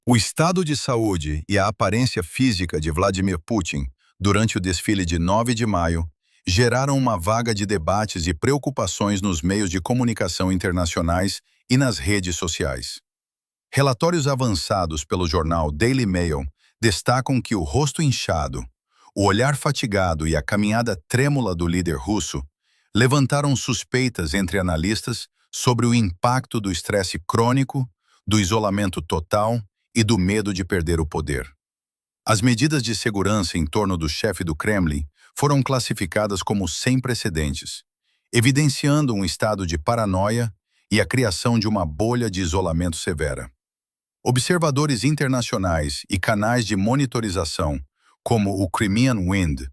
O estado de saúde e a aparência física de Vladimir Putin durante o desfile de 9 de maio geraram uma vaga de debates e preocupações nos meios de comunicação internacionais e nas redes sociais. Relatórios avançados pelo jornal Daily Mail destacam que o rosto inchado, o olhar fatigado e a caminhada trêmula do líder russo levantaram suspeitas entre analistas sobre o impacto do estresse crônico, do isolamento total e do medo de perder o poder. As medidas de segurança em torno do chefe do Kremlin foram classificadas como sem precedentes, evidenciando um estado de paranoia e a criação de uma bolha de isolamento severa. Observadores internacionais e canais de monitorização, como o Crimean Wind,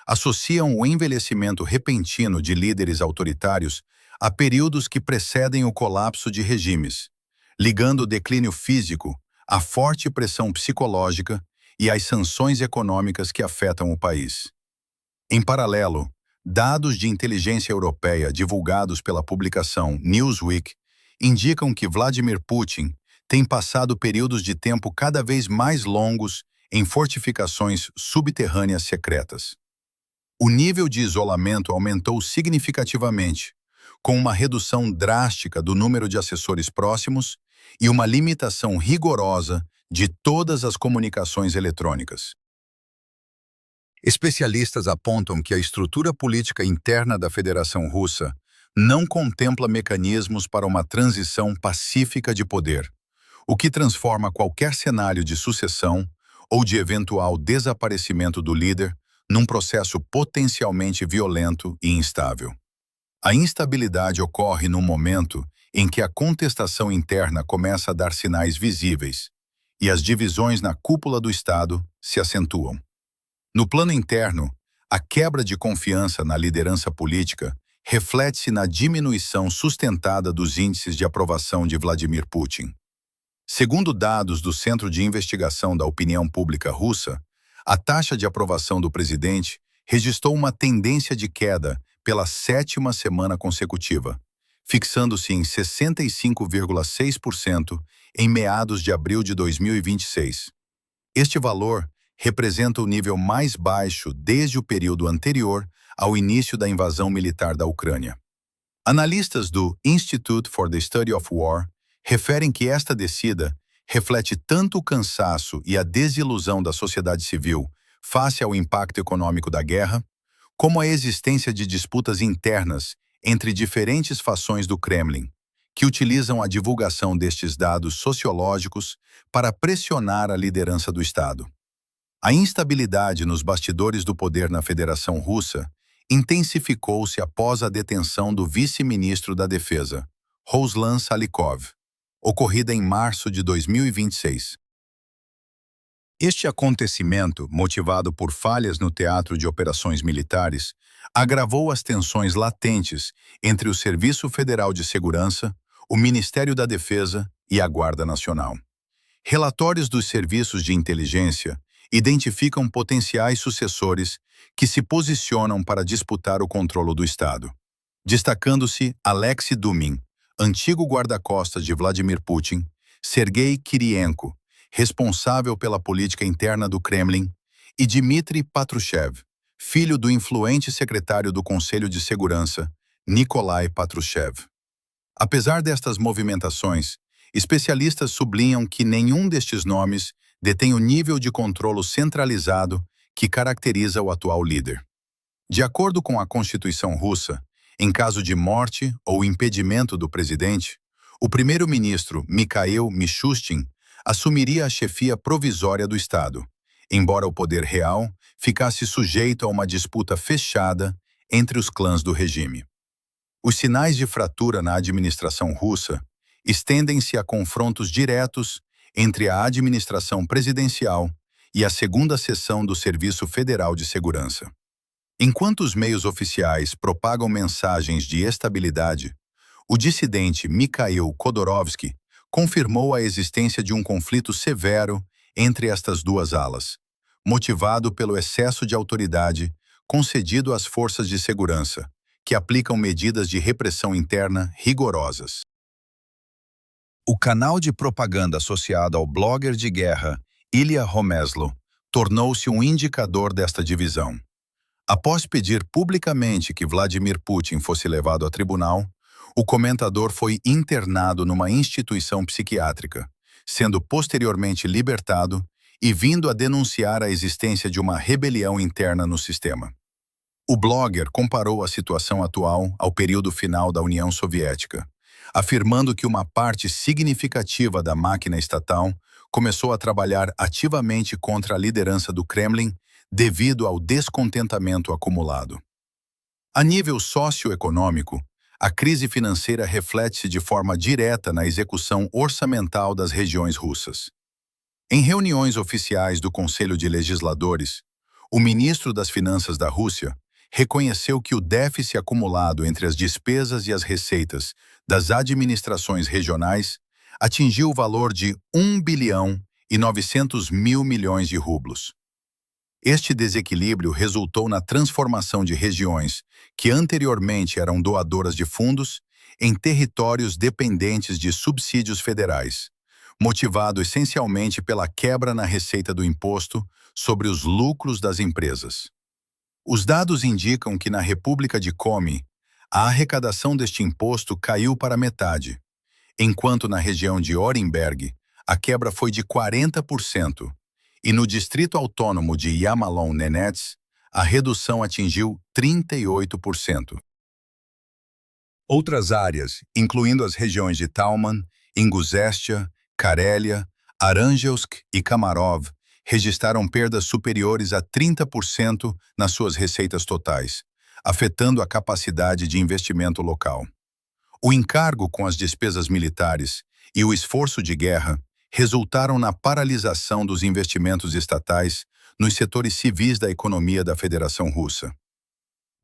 associam o envelhecimento repentino de líderes autoritários a períodos que precedem o colapso de regimes, ligando o declínio físico à forte pressão psicológica e às sanções econômicas que afetam o país. Em paralelo, dados de inteligência europeia divulgados pela publicação Newsweek indicam que Vladimir Putin tem passado períodos de tempo cada vez mais longos em fortificações subterrâneas secretas. O nível de isolamento aumentou significativamente, com uma redução drástica do número de assessores próximos e uma limitação rigorosa de todas as comunicações eletrônicas. Especialistas apontam que a estrutura política interna da Federação Russa não contempla mecanismos para uma transição pacífica de poder, o que transforma qualquer cenário de sucessão ou de eventual desaparecimento do líder num processo potencialmente violento e instável. A instabilidade ocorre num momento em que a contestação interna começa a dar sinais visíveis e as divisões na cúpula do Estado se acentuam. No plano interno, a quebra de confiança na liderança política reflete-se na diminuição sustentada dos índices de aprovação de Vladimir Putin. Segundo dados do Centro de Investigação da Opinião Pública Russa, a taxa de aprovação do presidente registrou uma tendência de queda pela 7ª semana consecutiva, fixando-se em 65,6% em meados de abril de 2026. Este valor representa o nível mais baixo desde o período anterior ao início da invasão militar da Ucrânia. Analistas do Institute for the Study of War referem que esta descida reflete tanto o cansaço e a desilusão da sociedade civil face ao impacto econômico da guerra, como a existência de disputas internas entre diferentes fações do Kremlin, que utilizam a divulgação destes dados sociológicos para pressionar a liderança do Estado. A instabilidade nos bastidores do poder na Federação Russa intensificou-se após a detenção do vice-ministro da Defesa, Ruslan Salykov, ocorrida em março de 2026. Este acontecimento, motivado por falhas no teatro de operações militares, agravou as tensões latentes entre o Serviço Federal de Segurança, o Ministério da Defesa e a Guarda Nacional. Relatórios dos serviços de inteligência identificam potenciais sucessores que se posicionam para disputar o controle do Estado, destacando-se Alexei Dumin, antigo guarda-costas de Vladimir Putin, Sergei Kirienko, responsável pela política interna do Kremlin, e Dmitry Patrushev, filho do influente secretário do Conselho de Segurança, Nikolai Patrushev. Apesar destas movimentações, especialistas sublinham que nenhum destes nomes detém o nível de controle centralizado que caracteriza o atual líder. De acordo com a Constituição russa, em caso de morte ou impedimento do presidente, o primeiro-ministro Mikhail Mishustin assumiria a chefia provisória do Estado, embora o poder real ficasse sujeito a uma disputa fechada entre os clãs do regime. Os sinais de fratura na administração russa estendem-se a confrontos diretos entre a administração presidencial e a segunda seção do Serviço Federal de Segurança. Enquanto os meios oficiais propagam mensagens de estabilidade, o dissidente Mikhail Khodorkovsky confirmou a existência de um conflito severo entre estas duas alas, motivado pelo excesso de autoridade concedido às forças de segurança, que aplicam medidas de repressão interna rigorosas. O canal de propaganda associado ao blogger de guerra Ilya Romeslo tornou-se um indicador desta divisão. Após pedir publicamente que Vladimir Putin fosse levado a tribunal, o comentador foi internado numa instituição psiquiátrica, sendo posteriormente libertado e vindo a denunciar a existência de uma rebelião interna no sistema. O blogger comparou a situação atual ao período final da União Soviética, afirmando que uma parte significativa da máquina estatal começou a trabalhar ativamente contra a liderança do Kremlin devido ao descontentamento acumulado. A nível socioeconômico, a crise financeira reflete-se de forma direta na execução orçamental das regiões russas. Em reuniões oficiais do Conselho de Legisladores, o ministro das Finanças da Rússia reconheceu que o déficit acumulado entre as despesas e as receitas das administrações regionais atingiu o valor de 1 bilhão e 900 mil milhões de rublos. Este desequilíbrio resultou na transformação de regiões que anteriormente eram doadoras de fundos em territórios dependentes de subsídios federais, motivado essencialmente pela quebra na receita do imposto sobre os lucros das empresas. Os dados indicam que na República de Komi, a arrecadação deste imposto caiu para metade, enquanto na região de Orenburg, a quebra foi de 40%, e no Distrito Autônomo de Yamalon-Nenets, a redução atingiu 38%. Outras áreas, incluindo as regiões de Tauman, Ingusestia, Karélia, Arangelsk e Kamarov, registraram perdas superiores a 30% nas suas receitas totais, afetando a capacidade de investimento local. O encargo com as despesas militares e o esforço de guerra resultaram na paralisação dos investimentos estatais nos setores civis da economia da Federação Russa.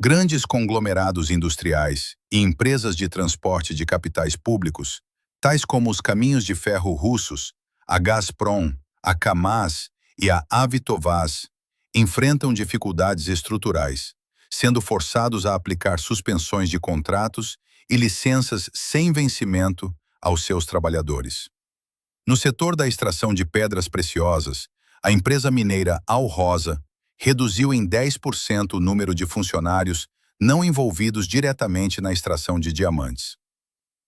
Grandes conglomerados industriais e empresas de transporte de capitais públicos, tais como os caminhos de ferro russos, a Gazprom, a Kamaz e a Avitovaz, enfrentam dificuldades estruturais, sendo forçados a aplicar suspensões de contratos e licenças sem vencimento aos seus trabalhadores. No setor da extração de pedras preciosas, a empresa mineira Alrosa reduziu em 10% o número de funcionários não envolvidos diretamente na extração de diamantes.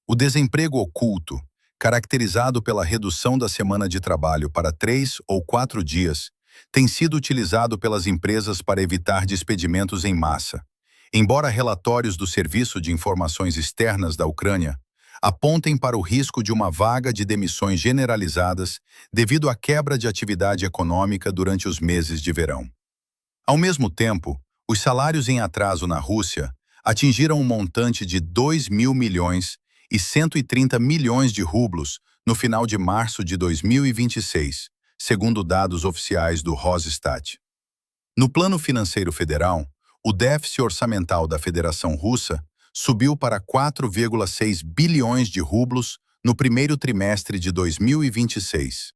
O desemprego oculto, caracterizado pela redução da semana de trabalho para 3 ou 4 dias, tem sido utilizado pelas empresas para evitar despedimentos em massa, embora relatórios do Serviço de Informações Externas da Ucrânia apontem para o risco de uma vaga de demissões generalizadas devido à quebra de atividade econômica durante os meses de verão. Ao mesmo tempo, os salários em atraso na Rússia atingiram um montante de 2 mil milhões e 130 milhões de rublos no final de março de 2026, segundo dados oficiais do Rosstat. No plano financeiro federal, o déficit orçamental da Federação Russa subiu para 4,6 bilhões de rublos no primeiro trimestre de 2026.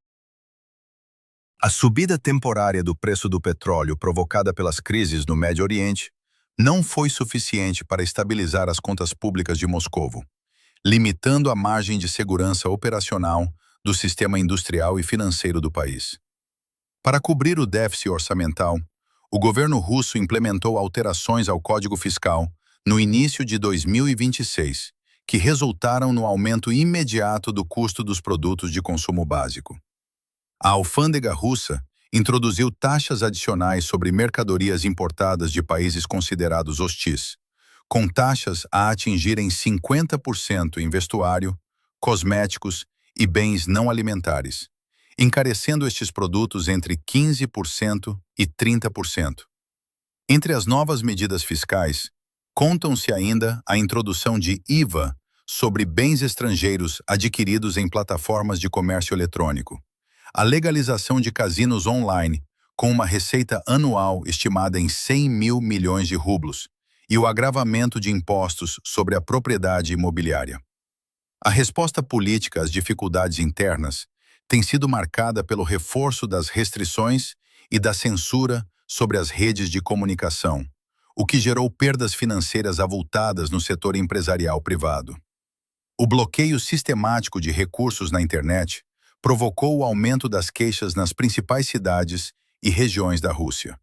A subida temporária do preço do petróleo provocada pelas crises no Médio Oriente não foi suficiente para estabilizar as contas públicas de Moscovo, limitando a margem de segurança operacional do sistema industrial e financeiro do país. Para cobrir o déficit orçamental, o governo russo implementou alterações ao Código Fiscal no início de 2026, que resultaram no aumento imediato do custo dos produtos de consumo básico. A alfândega russa introduziu taxas adicionais sobre mercadorias importadas de países considerados hostis, com taxas a atingirem 50% em vestuário, cosméticos e bens não alimentares, encarecendo estes produtos entre 15% e 30%. Entre as novas medidas fiscais, contam-se ainda a introdução de IVA sobre bens estrangeiros adquiridos em plataformas de comércio eletrônico, a legalização de cassinos online, com uma receita anual estimada em 100 mil milhões de rublos, e o agravamento de impostos sobre a propriedade imobiliária. A resposta política às dificuldades internas tem sido marcada pelo reforço das restrições e da censura sobre as redes de comunicação, o que gerou perdas financeiras avultadas no setor empresarial privado. O bloqueio sistemático de recursos na internet provocou o aumento das queixas nas principais cidades e regiões da Rússia.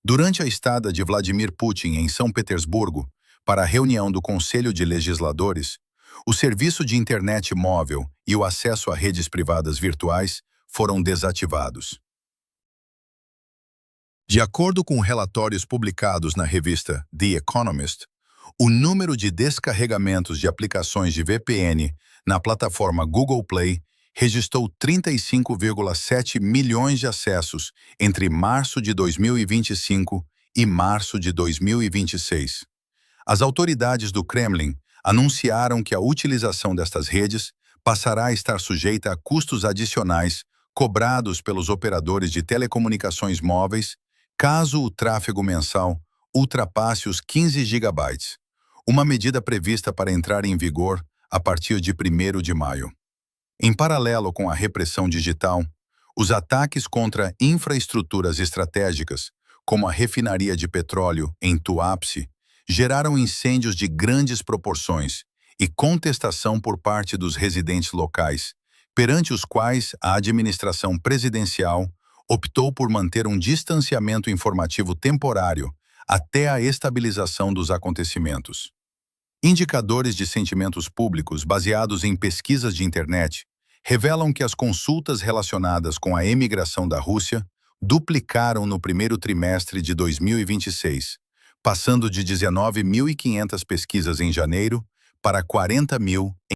Durante a estada de Vladimir Putin em São Petersburgo, para a reunião do Conselho de Legisladores, o serviço de internet móvel e o acesso a redes privadas virtuais foram desativados. De acordo com relatórios publicados na revista The Economist, o número de descarregamentos de aplicações de VPN na plataforma Google Play registrou 35,7 milhões de acessos entre março de 2025 e março de 2026. As autoridades do Kremlin anunciaram que a utilização destas redes passará a estar sujeita a custos adicionais cobrados pelos operadores de telecomunicações móveis caso o tráfego mensal ultrapasse os 15 gigabytes, uma medida prevista para entrar em vigor a partir de 1º de maio. Em paralelo com a repressão digital, os ataques contra infraestruturas estratégicas, como a refinaria de petróleo em Tuapse, geraram incêndios de grandes proporções e contestação por parte dos residentes locais, perante os quais a administração presidencial optou por manter um distanciamento informativo temporário até a estabilização dos acontecimentos. Indicadores de sentimentos públicos baseados em pesquisas de internet revelam que as consultas relacionadas com a emigração da Rússia duplicaram no primeiro trimestre de 2026, passando de 19.500 pesquisas em janeiro para 40.000